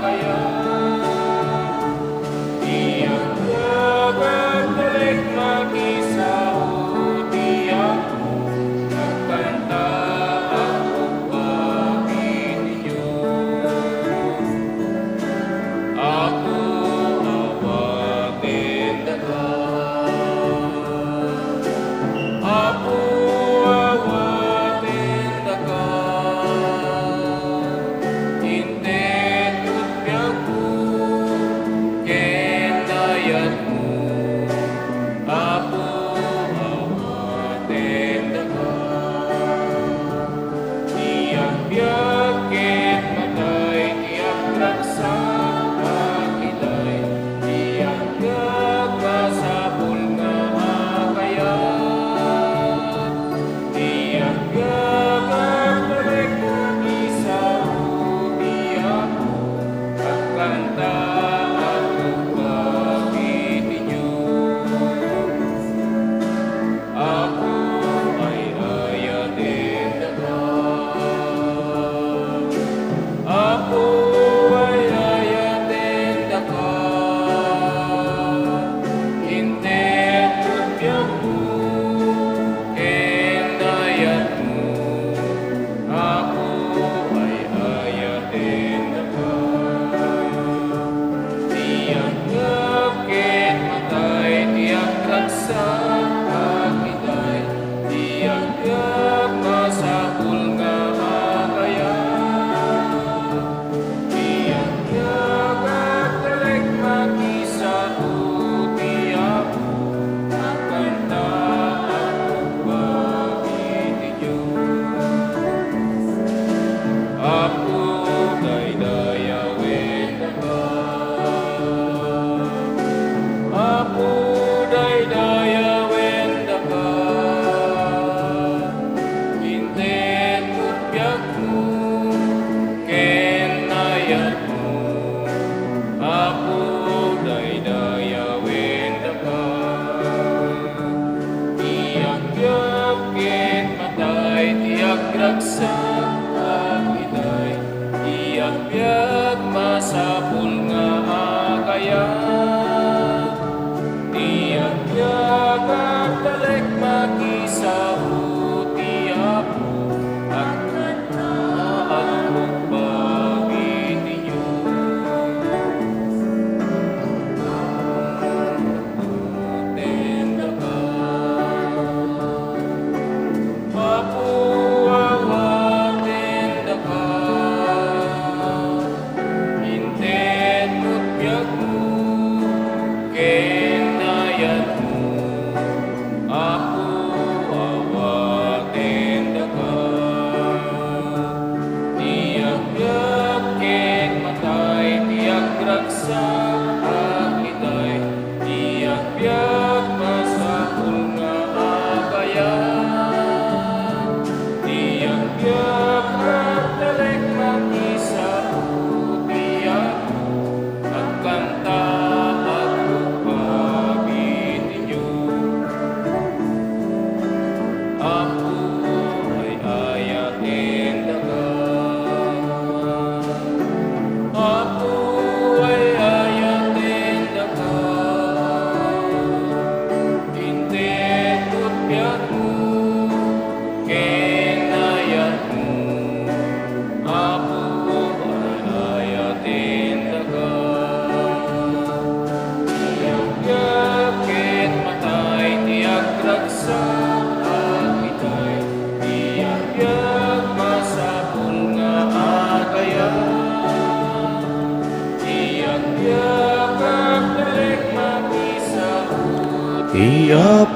Speaker 6: kaya. Tiyak-tiyak at talik makisaw, tiyak nagkanta ako bakit inyo. Ako awatin dakan, ako awatin dakan, intet at biyak ko, kenayat mo. Ako awatin dakan, tiyak-tiyak ket matay, tiyak raksa kakiday, tiyak-tiyak masapul nga kaya. Tiyak-tiyak at talik makisaw, tiyak at kanta ako bakit inyo. Ako ay ayatin dakan, ako ay ayatin dakan, intet at biyak ko, kenayat mo. Ako ay ayatin dakan, tiyak-tiyak ket matay, tiyak raksa kakiday, tiyak-tiyak masapul nga kaya. Tiyak-tiyak at talik makisaw, tiyak nagkanta ako bakit inyo. Ako daydayawin dakan, ako daydayawin dakan, intet at biyak ko, kenayat mo. Ako daydayawin dakan, tiyak-tiyak ket matay, tiyak raksa kakiday, tiyak-tiyak masapul nga kaya. Tiyak-tiyak at talik makisaw, tiyak at kanta ako bakit inyo. Awatin dakan, ako awatin dakan,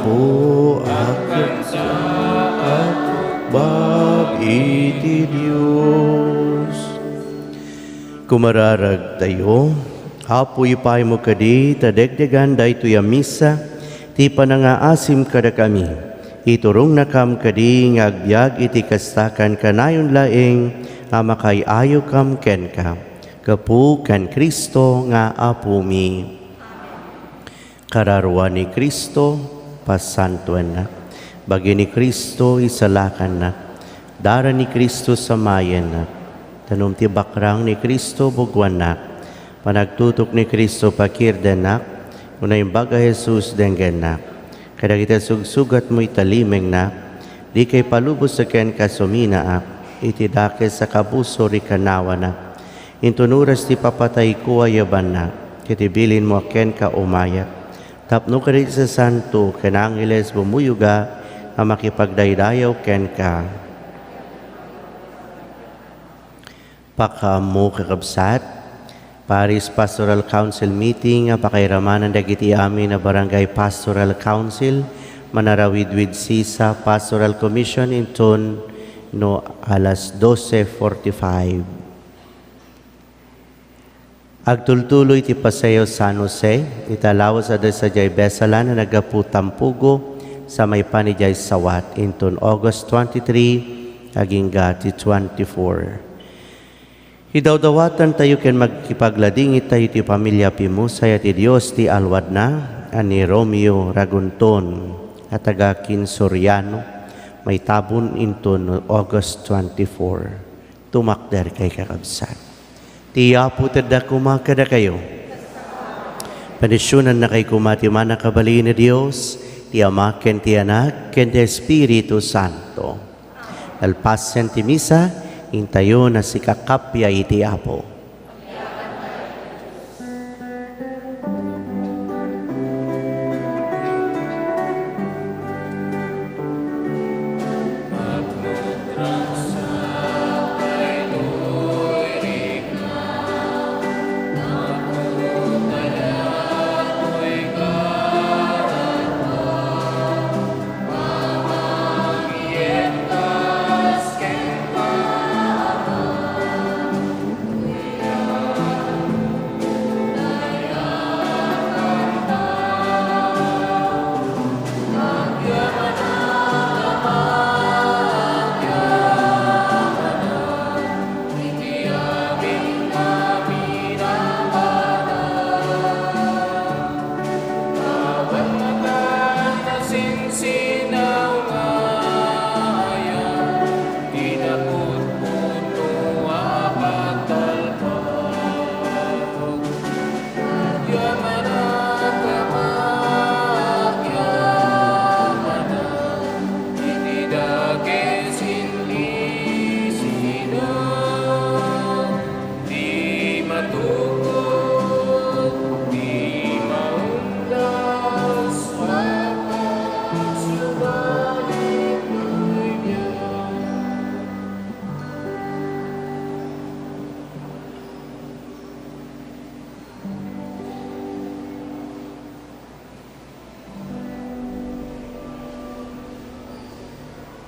Speaker 2: Apo akat sa at bab iti Diyos. Kumararag tayo, Apo ipay mo kadi, tadegdegan da ito misa, ti panangaasim kada kami. Iturong na kam kadi, ngagbyag iti kastakan kanayon laeng, amakay ayo kam ken ka. Kapu kan Kristo nga Apo mi. Kararwa ni Kristo, pasantuan na. Bagi ni Kristo, isalakan na. Dara ni Kristo samayan na. Tanong ti bakrang ni Kristo, bugwan na. Panagtutok ni Kristo, pakirdan na. Unay baga Jesus, denggan na. Kada kita sugsugat mo italimeng na. Di kay palubos sa ken kasumina itidake sa kabuso ri kanawa na. Intunuras ti papatay ko ayaban na. Kitibilin mo ken ka umaya. Tapno ka rin sa santo, kanangiles bumuyuga, na makipagdaydayaw ken ka. Pakamu kakabsat, Paris Pastoral Council meeting, pakairamanan dagiti amin na Barangay Pastoral Council, manarawid Sisa Pastoral Commission inton no alas 12:45. Agtultuloy ti Paseo San Jose, italawas ada sa jay besalan na nagaputampugo sa may panijay sawat inton August 23 aging gati 24. Idawdawatan tayo ken magkipagladingit tayo ti pamilya Pimusay at Diyos ti alwad na ani Romeo Ragunton at taga Kinsoriano may tabon inton August 24. Tumakder kay kakabsat. Tiya po tada kumakada kayo. Panisyonan na kay kumati man nakabali na Diyos, ti Ama ken ti Anak ken ti Espiritu Santo. Alpasen ti misa, intayo na si kakapya iti Apo.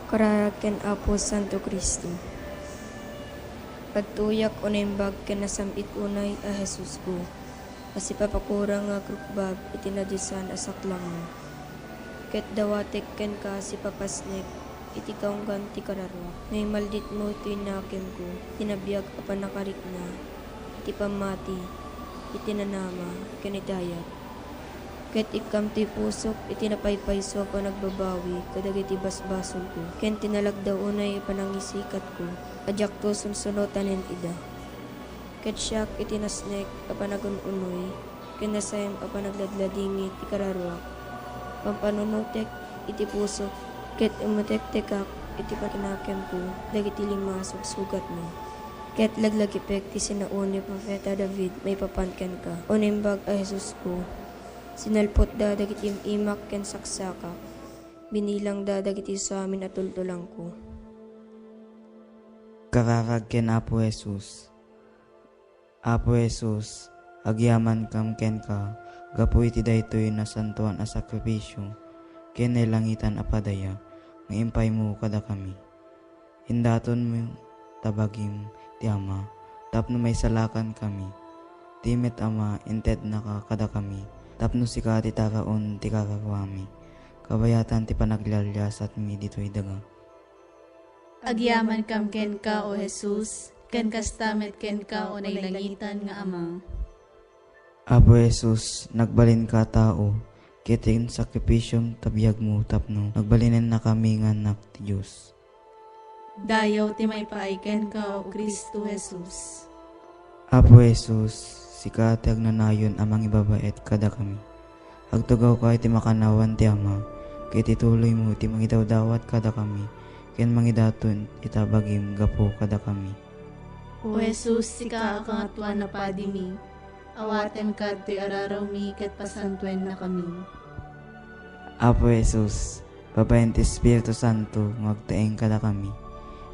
Speaker 8: Kararaken Apo Santo Cristo. Pagtuyak unimbag ken nasamit unay a Jesus ko. Kasi papakurang nga krukbag itinadisan asaklang mo. Ket dawatek ken ka si papasnek iti kaunggan ti kararwa. Ngay maldit mo tinakem ko, tinabiyag apan nakarik na, iti pamati, iti nanama, ken itayat. Ket ikam ti pusok, iti napaypayso ko nagbabawi, kadag iti basbasol ko. Ken tinalag daw unay panangisikat ko, adyak to sunsunotanin ida. Ket siyak iti nasnek, apanagon unoy, ken nasayam apanagladladingit ti kararwak. Pampanunutek iti pusok, ket umutek-tekak iti pakinakem ko, dagiti lima sugat mo. Ket laglagipek ti sinauni Propeta David, may papanken ka. Unimbag a Jesus ko, sinalpot da dagiti imak ken saksaka. Binilang da dagiti sa amin at tultulang ko.
Speaker 9: Kararag ken Apo Jesus. Apo Jesus, agyaman kam ken ka, gapu iti daytoy na santuan a sakripisyo. ken langitan apadaya, nga impay mo kada kami. Indaton mo tabagim ti Ama, tapno may salakan kami. Timet Ama, inted na ka kada kami, tapno sika ti taraon ti kakawami. Kabayatan ti panaglalyas at mi dito'y daga.
Speaker 10: Agyaman kam ken ka, O Jesus, ken kastamet ken ka, o nailangitan nga Ama.
Speaker 9: Apo Jesus, nagbalin ka tao, kiting sakripisyong tabiyag mo tapno, nagbalinin na kami nga anak ti Diyos.
Speaker 10: Dayaw ti may paaiken ka, O Kristo Jesus.
Speaker 9: Apo Jesus, sika ti agnanayon amang ibabait kada kami. Agtugaw ka iti makanawan ti Ama, kay tituloy mo ti mangidawdawat kada kami, ken mangidaton itabagim gapo kada kami.
Speaker 10: O Jesus, sika akangatuan na padimi, awaten ka ti araraw mi ket pasantuen na kami.
Speaker 9: Apo Jesus, babayan ti Espiritu Santo, magtaeng kada kami.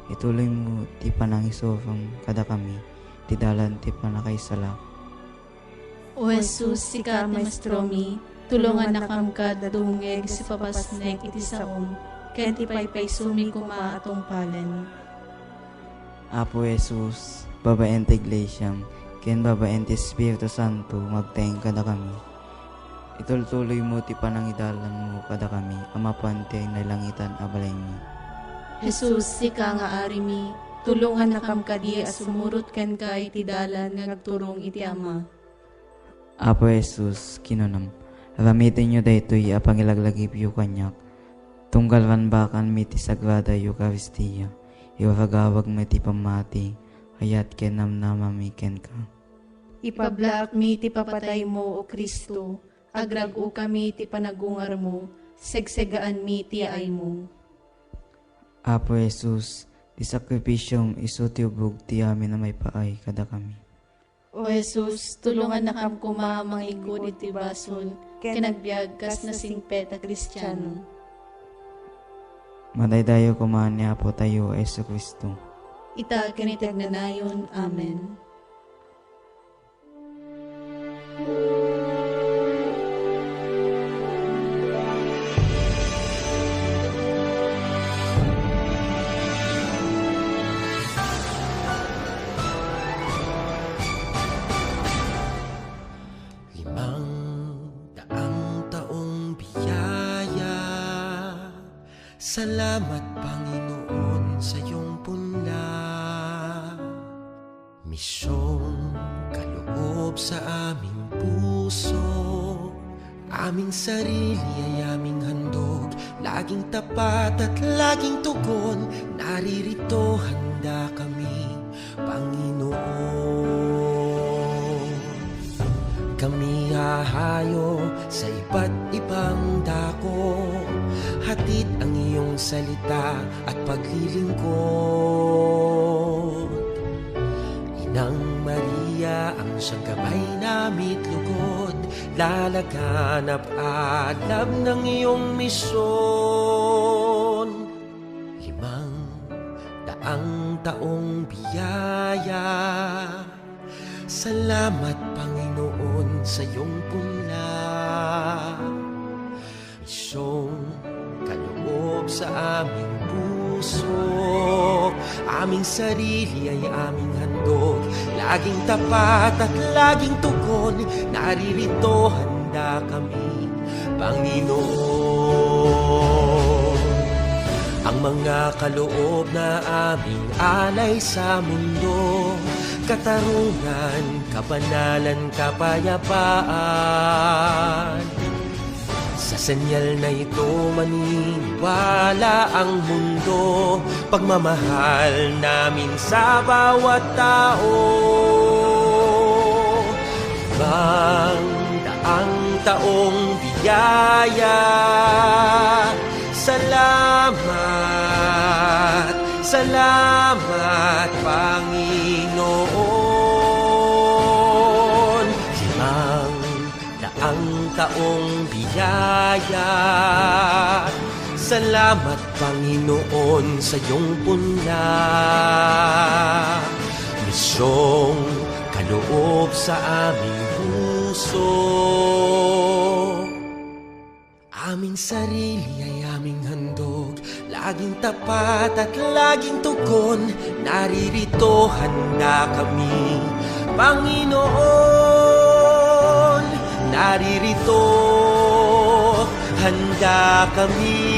Speaker 9: Ituloy mo ti panangisofang kada kami, ti dalan ti panakaisala.
Speaker 10: O Jesus, sika maestro mi, tulungan na kam ka dungeg si papasnek iti saom, ken ti paypay sumi kuma atong palen.
Speaker 9: Apo Jesus, babayan ti Iglesia, ken babaen ti Espiritu Santo, magtaeng kada kami. Itultuloy mo ti panangidalan mo kada kami, amapan ti nailangitan abalay mi.
Speaker 10: Jesus, sika nga ari mi, tulungan na kam kadi as sumurot ken ka iti dalan nga nagturong iti Ama.
Speaker 9: Apo Jesus, kinunam, ramitin nyo daytoy apangilaglagip yu kanyak, tunggalwan bakan mi ti Sagrada Eucharistia, iwaragawag mi ti pamati, hayat ken namnamami ken ka.
Speaker 10: Ipablaak mi ti papatay mo, O Kristo, agrago kami ti panagungar mo, segsegaan mi ti ay mo.
Speaker 9: Apo Jesus, di sakripisyong iso ti ubog ti amin na may paay kada kami.
Speaker 10: O Jesus, tulungan na kam kuma manglingkod iti basol, kinagbiag kas na singpet a Kristiyano.
Speaker 9: Madaydayo kumaan niya po tayo, Yesu Kristo.
Speaker 10: Ita kinitag na nayon. Amen.
Speaker 11: Salamat, Panginoon, sa iyong punla. Misyong kaloob sa aming puso, aming sarili ay aming handog, laging tapat at laging tugon, naririto handa kami, Panginoon. Kami hahayo sa iba't ibang dako, hatid ang iyong salita at paglilingkod. Inang Maria, ang siyang gabay namit lugod, lalaganap alab ng iyong misyon. 500 taong biyaya, salamat, Panginoon, sa iyong punla. Misyong kaloob sa aming puso, aming sarili ay aming handog, laging tapat at laging tugon, naririto handa kami, Panginoon. Ang mga kaloob na aming alay sa mundo, katarungan, kabanalan, kapayapaan. Sa senyal na ito maniniwala ang mundo, pagmamahal namin sa bawat tao. 500 taong biyaya, salamat, salamat, Panginoon. 500 taong biyaya, salamat, Panginoon, sa iyong punla. Misyong kaloob sa aming puso, aming sarili ay aming handog, laging tapat at laging tugon. Naririto, handa kami, Panginoon. Naririto, handa kami,